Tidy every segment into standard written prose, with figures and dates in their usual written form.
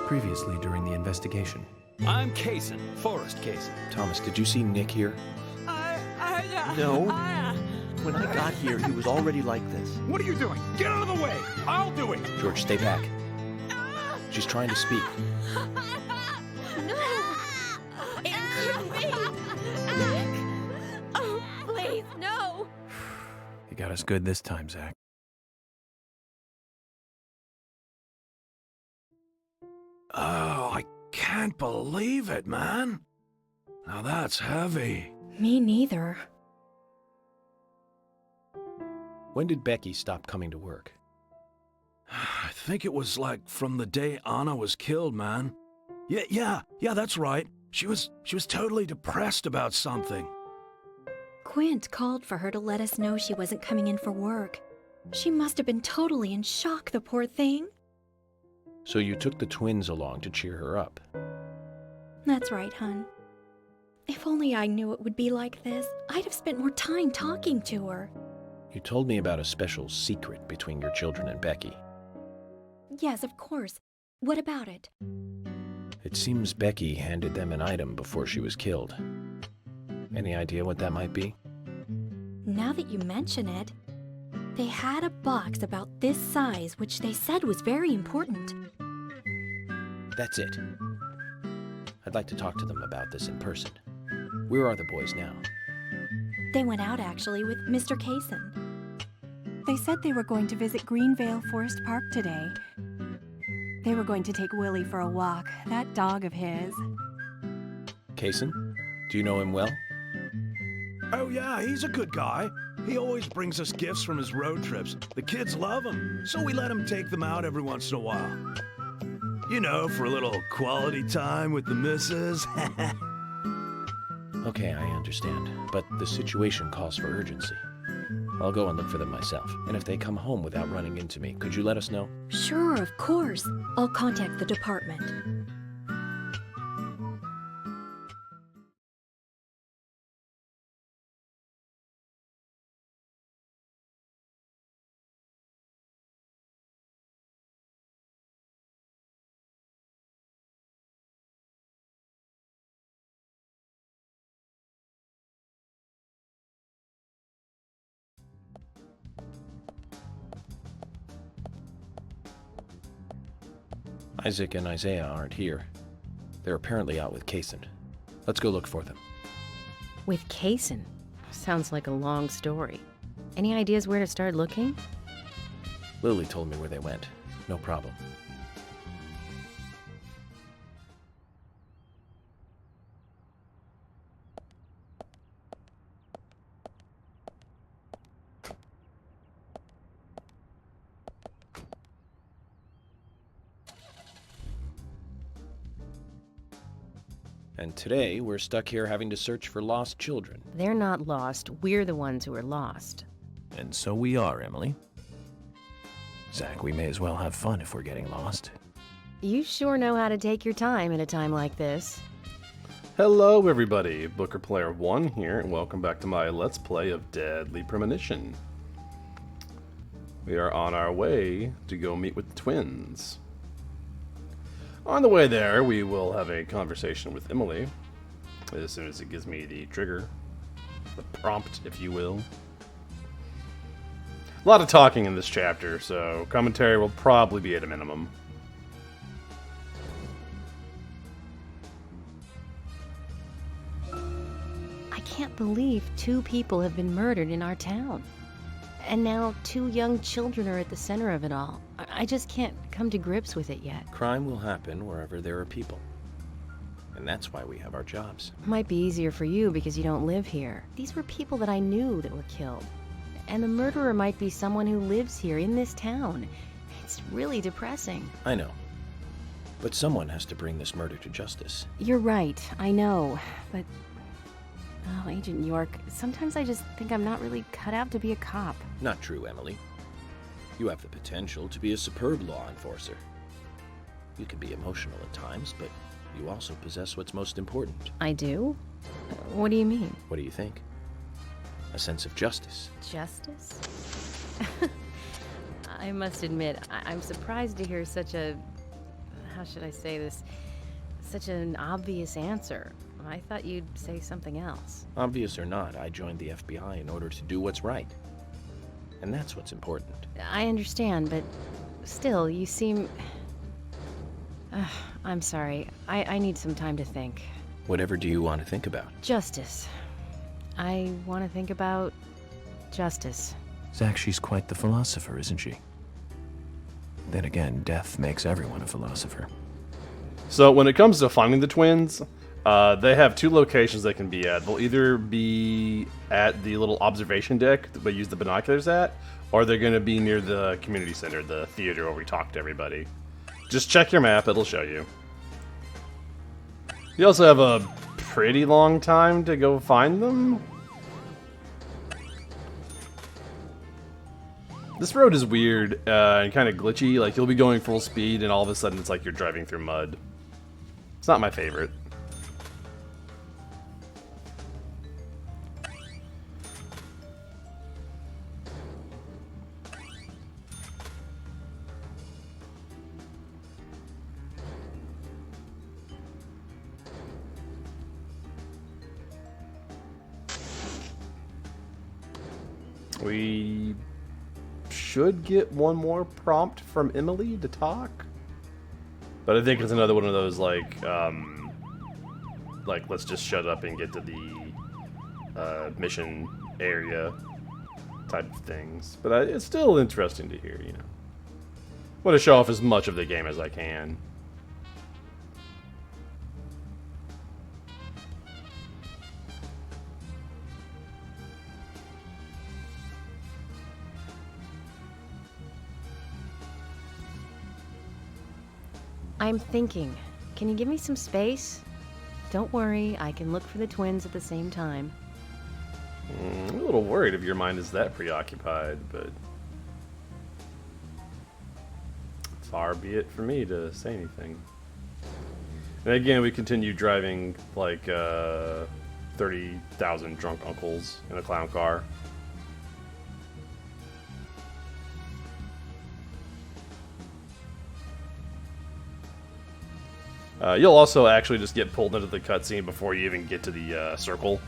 previously during the investigation. I'm Kaysen, Forrest Kaysen. Thomas, did you see Nick here? No. When I got here, he was already like this. What are you doing? Get out of the way! I'll do it! George, stay back. She's trying to speak. No! It couldn't be! Nick! Oh, please, no! You got us good this time, Zach. Oh, I can't believe it, man. Now that's heavy. Me neither. When did Becky stop coming to work? I think it was like from the day Anna was killed, man. Yeah, that's right. She was totally depressed about something. Quint called for her to let us know she wasn't coming in for work. She must have been totally in shock, the poor thing. So you took the twins along to cheer her up. That's right, hon. If only I knew it would be like this, I'd have spent more time talking to her. You told me about a special secret between your children and Becky. Yes, of course. What about it? It seems Becky handed them an item before she was killed. Any idea what that might be? Now that you mention it, they had a box about this size which they said was very important. That's it. I'd like to talk to them about this in person. Where are the boys now? They went out, actually, with Mr. Kaysen. They said they were going to visit Greenvale Forest Park today. They were going to take Willie for a walk, that dog of his. Kaysen? Do you know him well? Oh yeah, he's a good guy. He always brings us gifts from his road trips. The kids love him, so we let him take them out every once in a while. You know, for a little quality time with the missus. Okay, I understand, but the situation calls for urgency. I'll go and look for them myself, and if they come home without running into me, could you let us know? Sure, of course. I'll contact the department. Isaac and Isaiah aren't here. They're apparently out with Kaysen. Let's go look for them. With Kaysen? Sounds like a long story. Any ideas where to start looking? Lily told me where they went. No problem. And today, we're stuck here having to search for lost children. They're not lost. We're the ones who are lost. And so we are, Emily. Zach, we may as well have fun if we're getting lost. You sure know how to take your time at a time like this. Hello everybody, Booker Player 1 here, and welcome back to my Let's Play of Deadly Premonition. We are on our way to go meet with the twins. On the way there, we will have a conversation with Emily, as soon as it gives me the trigger, the prompt, if you will. A lot of talking in this chapter, so commentary will probably be at a minimum. I can't believe 2 people have been murdered in our town. And now 2 young children are at the center of it all. I just can't come to grips with it yet. Crime will happen wherever there are people. And that's why we have our jobs. Might be easier for you because you don't live here. These were people that I knew that were killed. And the murderer might be someone who lives here in this town. It's really depressing. I know. But someone has to bring this murder to justice. You're right, I know. But, oh, Agent York, sometimes I just think I'm not really cut out to be a cop. Not true, Emily. You have the potential to be a superb law enforcer. You can be emotional at times, but you also possess what's most important. I do? What do you mean? What do you think? A sense of justice. Justice? I must admit, I'm surprised to hear such a... how should I say this? Such an obvious answer. I thought you'd say something else. Obvious or not, I joined the FBI in order to do what's right. And that's what's important. I understand, but still, you seem... I'm sorry. I need some time to think. Whatever do you want to think about? Justice. I want to think about justice. Zach, she's quite the philosopher, isn't she? Then again, death makes everyone a philosopher. So when it comes to finding the twins, they have two locations they can be at. They'll either be at the little observation deck that they use the binoculars at, or they're going to be near the community center, the theater where we talk to everybody. Just check your map, it'll show you. You also have a pretty long time to go find them. This road is weird and kind of glitchy. Like, you'll be going full speed and all of a sudden it's like you're driving through mud. It's not my favorite. We should get one more prompt from Emily to talk, but I think it's another one of those like let's just shut up and get to the mission area type of things. But it's still interesting to hear, you know. I want to show off as much of the game as I can. I'm thinking. Can you give me some space? Don't worry, I can look for the twins at the same time. I'm a little worried if your mind is that preoccupied, but far be it for me to say anything. And again, we continue driving like 30,000 drunk uncles in a clown car. You'll also actually just get pulled into the cutscene before you even get to the circle.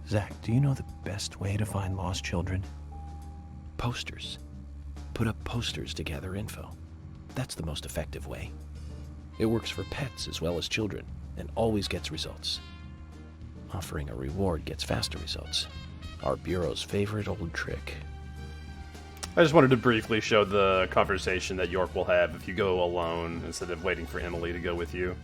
Zach, do you know the best way to find lost children? Posters. Put up posters to gather info. That's the most effective way. It works for pets as well as children, and always gets results. Offering a reward gets faster results. Our Bureau's favorite old trick. I just wanted to briefly show the conversation that York will have if you go alone instead of waiting for Emily to go with you.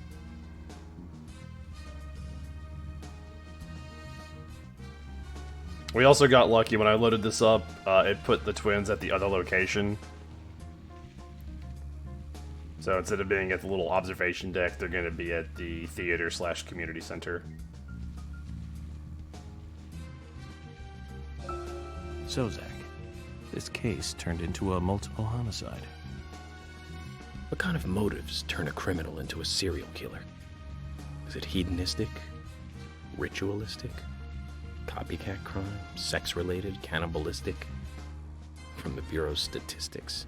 We also got lucky when I loaded this up, it put the twins at the other location. So instead of being at the little observation deck, they're going to be at the theater/community center. So, Zach, this case turned into a multiple homicide. What kind of motives turn a criminal into a serial killer? Is it hedonistic? Ritualistic? Copycat crime? Sex-related? Cannibalistic? From the Bureau's statistics.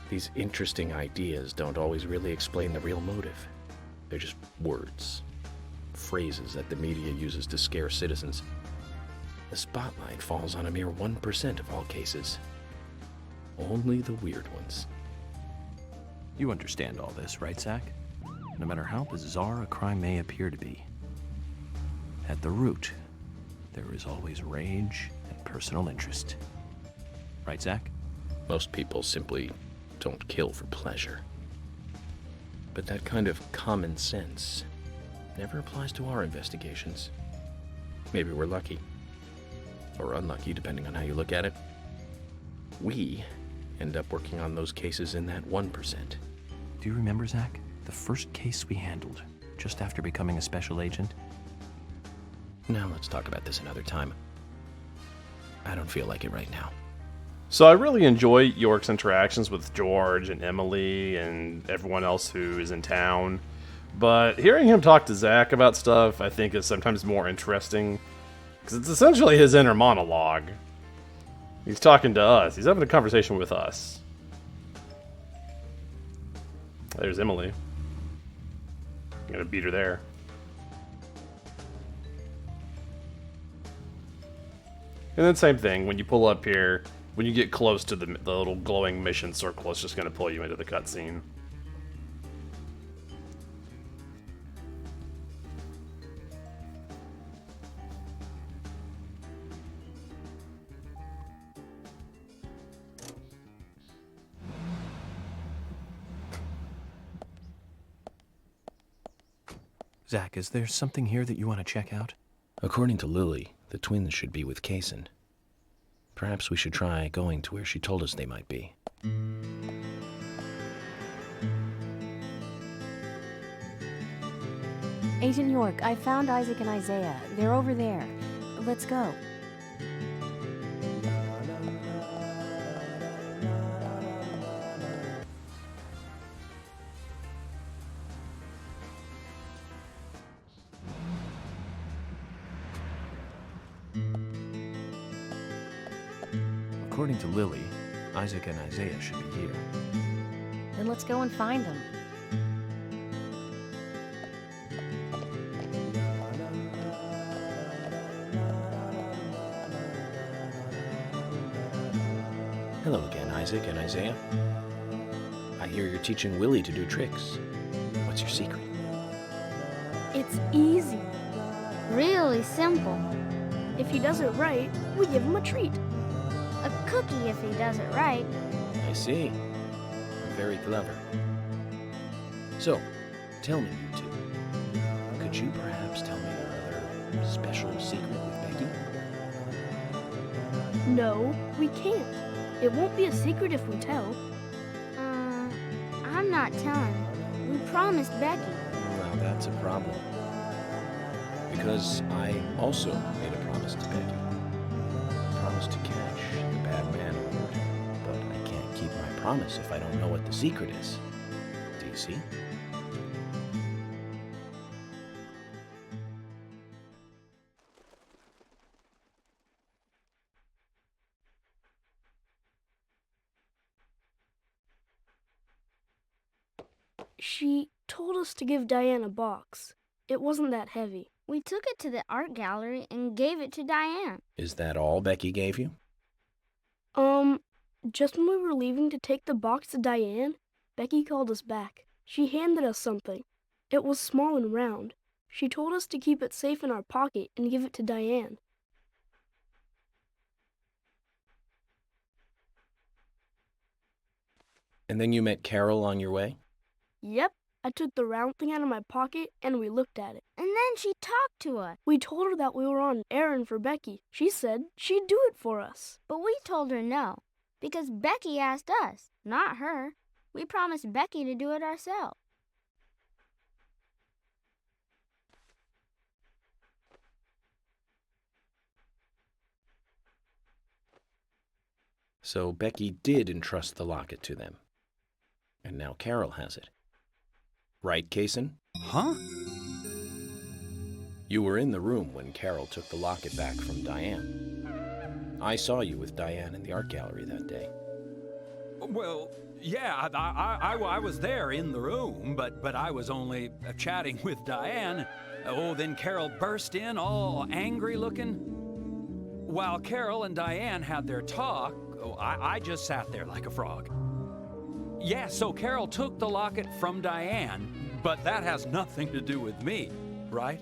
These interesting ideas don't always really explain the real motive. They're just words. Phrases that the media uses to scare citizens. The spotlight falls on a mere 1% of all cases. Only the weird ones. You understand all this, right, Zach? No matter how bizarre a crime may appear to be, at the root, there is always rage and personal interest. Right, Zach? Most people simply don't kill for pleasure. But that kind of common sense never applies to our investigations. Maybe we're lucky. Or unlucky, depending on how you look at it. We end up working on those cases in that 1%. Do you remember, Zach, the first case we handled just after becoming a special agent? Now let's talk about this another time. I don't feel like it right now. So I really enjoy York's interactions with George and Emily and everyone else who is in town. But hearing him talk to Zach about stuff, I think, is sometimes more interesting. Because it's essentially his inner monologue. He's talking to us. He's having a conversation with us. There's Emily. I'm gonna beat her there. And then same thing, when you pull up here, when you get close to the little glowing mission circle, it's just gonna pull you into the cutscene. Zach, is there something here that you want to check out? According to Lily, the twins should be with Kaysen. Perhaps we should try going to where she told us they might be. Agent York, I found Isaac and Isaiah. They're over there. Let's go. According to Lily, Isaac and Isaiah should be here. Then let's go and find them. Hello again, Isaac and Isaiah. I hear you're teaching Willie to do tricks. What's your secret? It's easy. Really simple. If he does it right, we give him a treat. A cookie if he does it right. I see. Very clever. So, tell me, you two. Could you perhaps tell me your other special secret with Becky? No, we can't. It won't be a secret if we tell. I'm not telling. We promised Becky. Well, that's a problem. Because I also made a promise to Becky. I promised to catch the bad man award. But I can't keep my promise if I don't know what the secret is. Do you see? She told us to give Diane a box. It wasn't that heavy. We took it to the art gallery and gave it to Diane. Is that all Becky gave you? Just when we were leaving to take the box to Diane, Becky called us back. She handed us something. It was small and round. She told us to keep it safe in our pocket and give it to Diane. And then you met Carol on your way? Yep, I took the round thing out of my pocket and we looked at it. And then she talked to us. We told her that we were on an errand for Becky. She said she'd do it for us. But we told her no, because Becky asked us, not her. We promised Becky to do it ourselves. So Becky did entrust the locket to them. And now Carol has it. Right, Kaysen? Huh? You were in the room when Carol took the locket back from Diane. I saw you with Diane in the art gallery that day. Well, yeah, I was there in the room, but I was only chatting with Diane. Oh, then Carol burst in, all angry looking. While Carol and Diane had their talk, I just sat there like a frog. Yeah, so Carol took the locket from Diane, but that has nothing to do with me, right?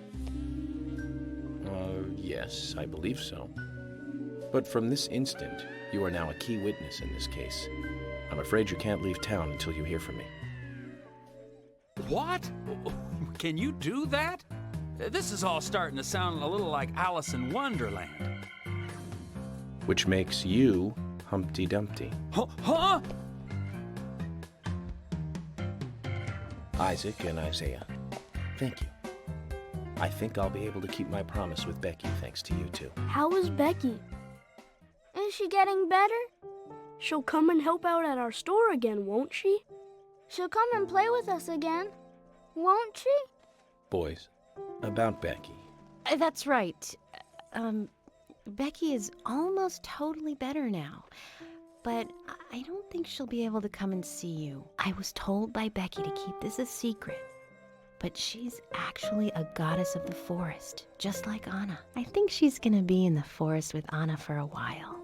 Yes, I believe so. But from this instant, you are now a key witness in this case. I'm afraid you can't leave town until you hear from me. What? Can you do that? This is all starting to sound a little like Alice in Wonderland. Which makes you Humpty Dumpty. Huh? Isaac and Isaiah, thank you. I think I'll be able to keep my promise with Becky thanks to you two. How is Becky? Is she getting better? She'll come and help out at our store again, won't she? She'll come and play with us again, won't she? Boys, about Becky. That's right. Becky is almost totally better now. But I don't think she'll be able to come and see you. I was told by Becky to keep this a secret. But she's actually a goddess of the forest, just like Anna. I think she's gonna be in the forest with Anna for a while.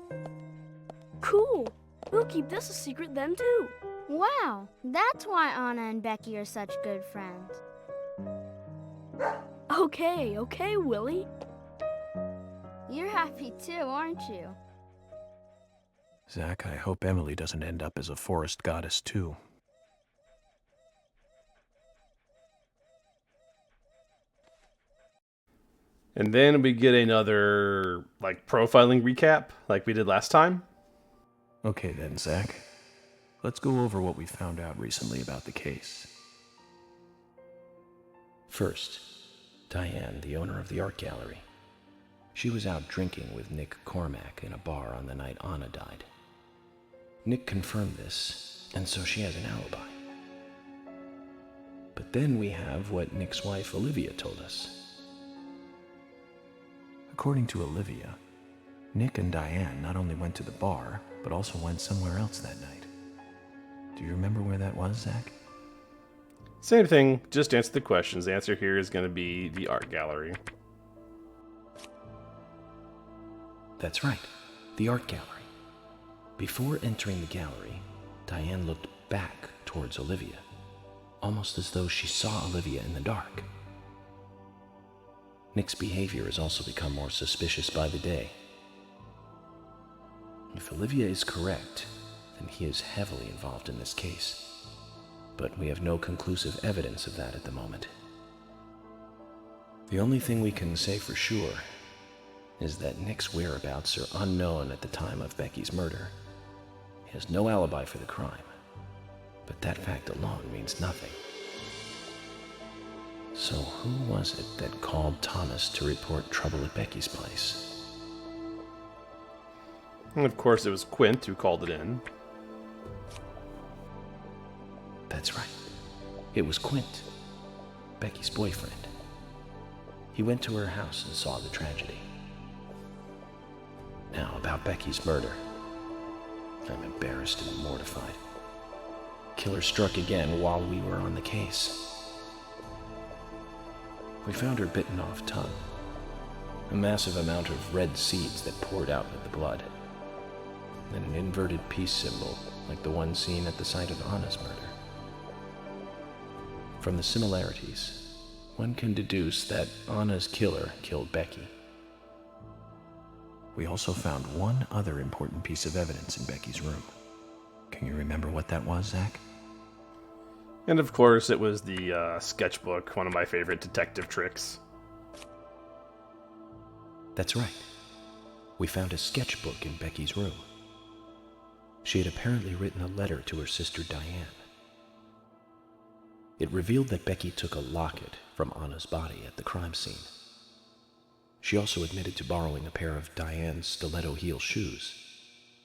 Cool. We'll keep this a secret then, too. Wow, that's why Anna and Becky are such good friends. Okay, Willie. You're happy too, aren't you? Zach, I hope Emily doesn't end up as a forest goddess, too. And then we get another, profiling recap, like we did last time. Okay then, Zach. Let's go over what we found out recently about the case. First, Diane, the owner of the art gallery. She was out drinking with Nick Cormack in a bar on the night Anna died. Nick confirmed this, and so she has an alibi. But then we have what Nick's wife Olivia told us. According to Olivia, Nick and Diane not only went to the bar, but also went somewhere else that night. Do you remember where that was, Zach? Same thing, just answer the questions. The answer here is going to be the art gallery. That's right, the art gallery. Before entering the gallery, Diane looked back towards Olivia, almost as though she saw Olivia in the dark. Nick's behavior has also become more suspicious by the day. If Olivia is correct, then he is heavily involved in this case. But we have no conclusive evidence of that at the moment. The only thing we can say for sure is that Nick's whereabouts are unknown at the time of Becky's murder. He has no alibi for the crime, but that fact alone means nothing. So who was it that called Thomas to report trouble at Becky's place? And of course it was Quint who called it in. That's right. It was Quint, Becky's boyfriend. He went to her house and saw the tragedy. Now, about Becky's murder. I'm embarrassed and mortified. Killer struck again while we were on the case. We found her bitten off tongue. A massive amount of red seeds that poured out with the blood. Then an inverted peace symbol, like the one seen at the site of Anna's murder. From the similarities, one can deduce that Anna's killer killed Becky. We also found one other important piece of evidence in Becky's room. Can you remember what that was, Zach? And of course it was the sketchbook, one of my favorite detective tricks. That's right. We found a sketchbook in Becky's room. She had apparently written a letter to her sister Diane. It revealed that Becky took a locket from Anna's body at the crime scene. She also admitted to borrowing a pair of Diane's stiletto heel shoes.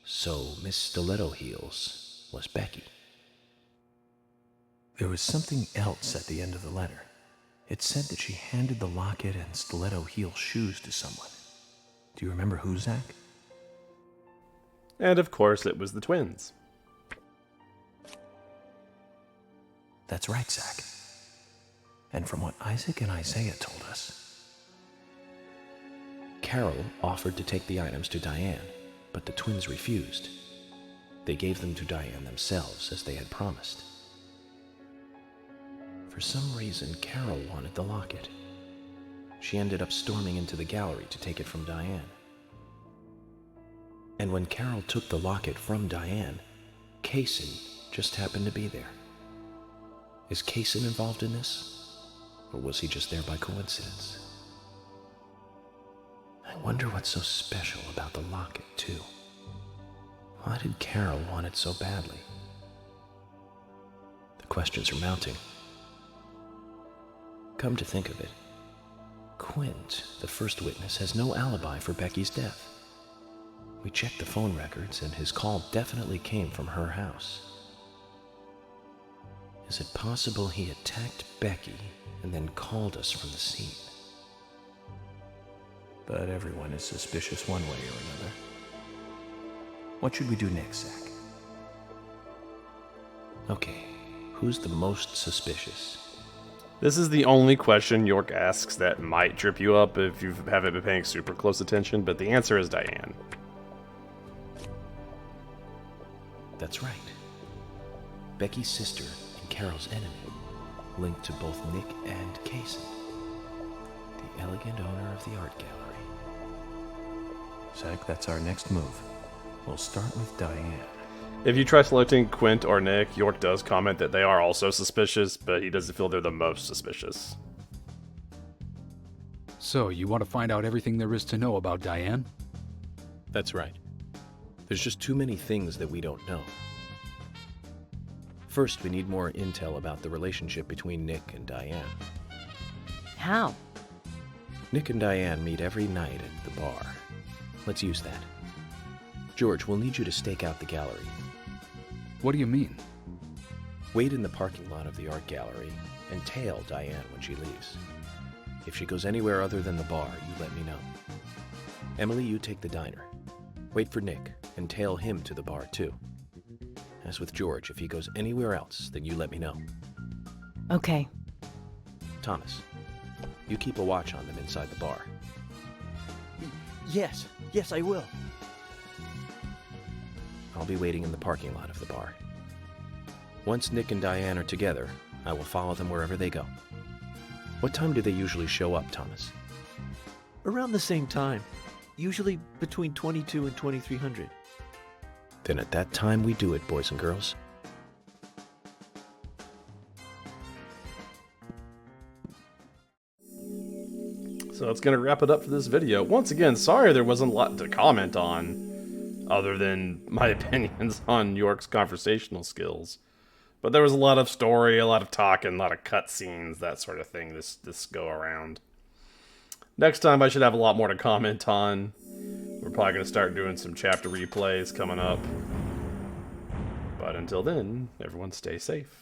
So Miss Stiletto Heels was Becky. There was something else at the end of the letter. It said that she handed the locket and stiletto heel shoes to someone. Do you remember who, Zach? And of course it was the twins. That's right, Zach. And from what Isaac and Isaiah told us, Carol offered to take the items to Diane, but the twins refused. They gave them to Diane themselves, as they had promised. For some reason, Carol wanted the locket. She ended up storming into the gallery to take it from Diane. And when Carol took the locket from Diane, Kaysen just happened to be there. Is Kaysen involved in this? Or was he just there by coincidence? I wonder what's so special about the locket, too. Why did Carol want it so badly? The questions are mounting. Come to think of it, Quint, the first witness, has no alibi for Becky's death. We checked the phone records, and his call definitely came from her house. Is it possible he attacked Becky and then called us from the scene? but everyone is suspicious one way or another. What should we do next, Zach? Okay, who's the most suspicious? This is the only question York asks that might trip you up if you haven't been paying super close attention, but the answer is Diane. That's right. Becky's sister and Carol's enemy, linked to both Nick and Kaysen, the elegant owner of the art gallery. Zach, that's our next move. We'll start with Diane. If you try selecting Quint or Nick, York does comment that they are also suspicious, but he doesn't feel they're the most suspicious. So, you want to find out everything there is to know about Diane? That's right. There's just too many things that we don't know. First, we need more intel about the relationship between Nick and Diane. How? Nick and Diane meet every night at the bar. Let's use that. George, we'll need you to stake out the gallery. What do you mean? Wait in the parking lot of the art gallery and tail Diane when she leaves. If she goes anywhere other than the bar, you let me know. Emily, you take the diner. Wait for Nick and tail him to the bar too. As with George, if he goes anywhere else, then you let me know. Okay. Thomas, you keep a watch on them inside the bar. Yes, I will. I'll be waiting in the parking lot of the bar. Once Nick and Diane are together, I will follow them wherever they go. What time do they usually show up, Thomas? Around the same time. Usually between 22 and 2300. Then at that time we do it, boys and girls. So that's going to wrap it up for this video. Once again, sorry there wasn't a lot to comment on, other than my opinions on York's conversational skills. But there was a lot of story, a lot of talking, a lot of cutscenes, that sort of thing this go around. Next time I should have a lot more to comment on. We're probably going to start doing some chapter replays coming up. But until then, everyone stay safe.